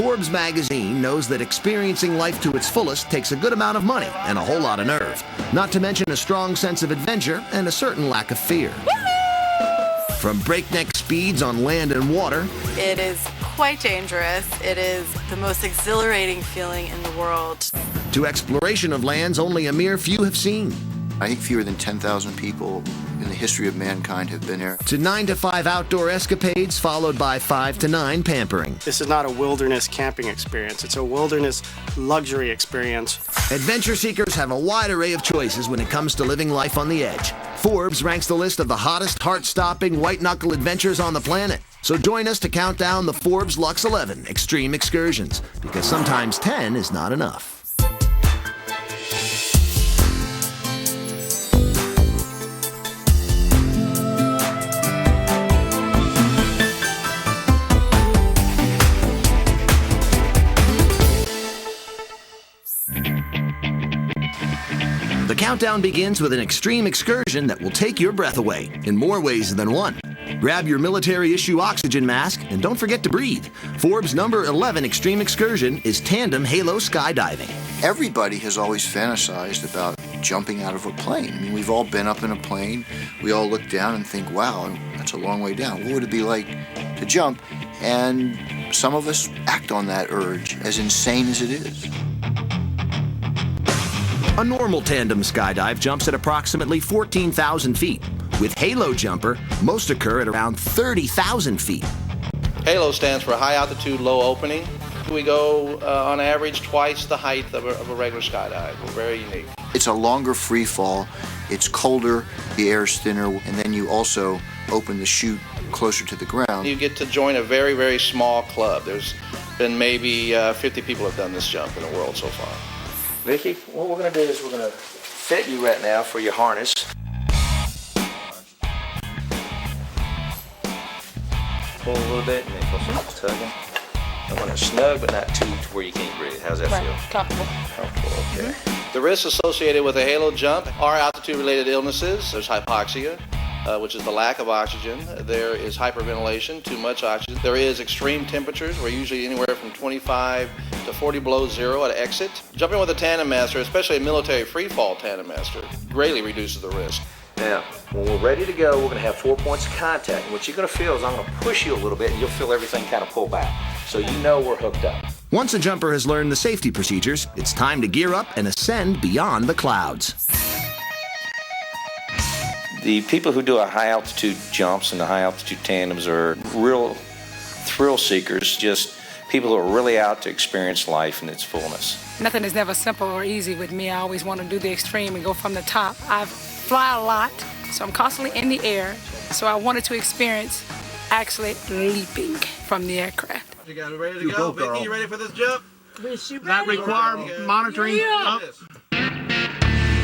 Forbes magazine knows that experiencing life to its fullest takes a good amount of money and a whole lot of nerve, not to mention a strong sense of adventure and a certain lack of fear. From breakneck speeds on land and water, it is quite dangerous. It is the most exhilarating feeling in the world. To exploration of lands only a mere few have seen. I think fewer than 10,000 people in the history of mankind have been here. To 9 to 5 outdoor escapades followed by 5 to 9 pampering. This is not a wilderness camping experience. It's a wilderness luxury experience. Adventure seekers have a wide array of choices when it comes to living life on the edge. Forbes ranks the list of the hottest, heart-stopping, white-knuckle adventures on the planet. So join us to count down the Forbes Luxe 11 extreme excursions, because sometimes 10 is not enough. The countdown begins with an extreme excursion that will take your breath away in more ways than one. Grab your military-issue oxygen mask and don't forget to breathe. Forbes' number 11 extreme excursion is Tandem HALO Skydiving. Everybody has always fantasized about jumping out of a plane. I mean, we've all been up in a plane. We all look down and think, wow, that's a long way down. What would it be like to jump? And some of us act on that urge, as insane as it is. A normal tandem skydive jumps at approximately 14,000 feet. With Halojumper, most occur at around 30,000 feet. HALO stands for high altitude, low opening. We go on average twice the height of a regular skydive. We're very unique. It's a longer free fall. It's colder, the air's thinner, and then you also open the chute closer to the ground. You get to join a very, very small club. There's been maybe 50 people have done this jump in the world so far. Vicki, what we're going to do is we're going to fit you right now for your harness. Pull a little bit and then pull some tugging. I want it snug but not too to where you can't breathe. How's that feel? Comfortable. Comfortable, okay. The risks associated with a HALO jump are altitude-related illnesses. There's hypoxia, which is the lack of oxygen. There is hyperventilation, too much oxygen. There is extreme temperatures. We're usually anywhere from 25 to 40 below zero at exit. Jumping with a Tandem Master, especially a military free-fall Tandem Master, greatly reduces the risk. Now, when we're ready to go, we're going to have 4 points of contact. And what you're going to feel is I'm going to push you a little bit and you'll feel everything kind of pull back. So you know we're hooked up. Once a jumper has learned the safety procedures, it's time to gear up and ascend beyond the clouds. The people who do high altitude jumps and the high altitude tandems are real thrill seekers, just people who are really out to experience life in its fullness. Nothing is never simple or easy with me. I always want to do the extreme and go from the top. I fly a lot, so I'm constantly in the air. So I wanted to experience actually leaping from the aircraft. You guys ready to go? Vicki, you ready for this jump? Does that require monitoring? Yeah.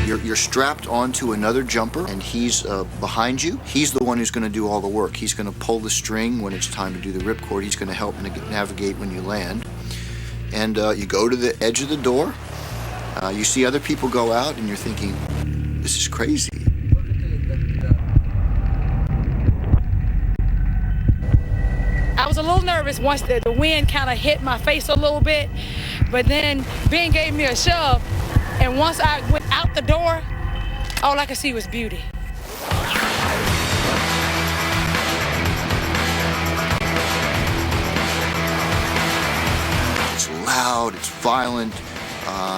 You're strapped onto another jumper, and he's behind you. He's the one who's going to do all the work. He's going to pull the string when it's time to do the ripcord. He's going to help navigate when you land. And you go to the edge of the door. You see other people go out, and you're thinking, this is crazy. I was a little nervous once the wind kind of hit my face a little bit, but then Ben gave me a shove, and once I went out the door, all I could see was beauty. It's loud, it's violent,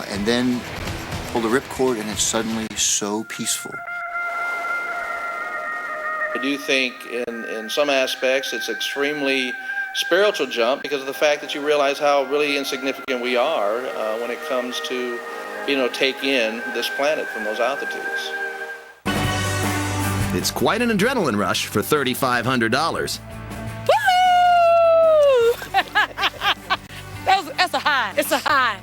and then pull the ripcord, and it's suddenly so peaceful. I do think in some aspects it's extremely spiritual jump because of the fact that you realize how really insignificant we are when it comes to, take in this planet from those altitudes. It's quite an adrenaline rush for $3,500. Woo! That's a high. It's a high.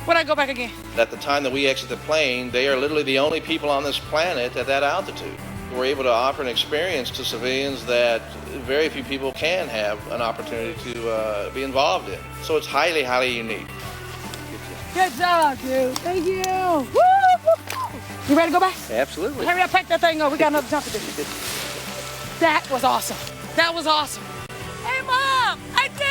When I go back again? At the time that we exit the plane, they are literally the only people on this planet at that altitude. We're able to offer an experience to civilians that very few people can have an opportunity to be involved in. So it's highly, highly unique. Good job, dude. Thank you. Woo! You ready to go back? Absolutely. Hurry up, pack that thing up. We got another jump to do. That was awesome. That was awesome. Hey, Mom, I did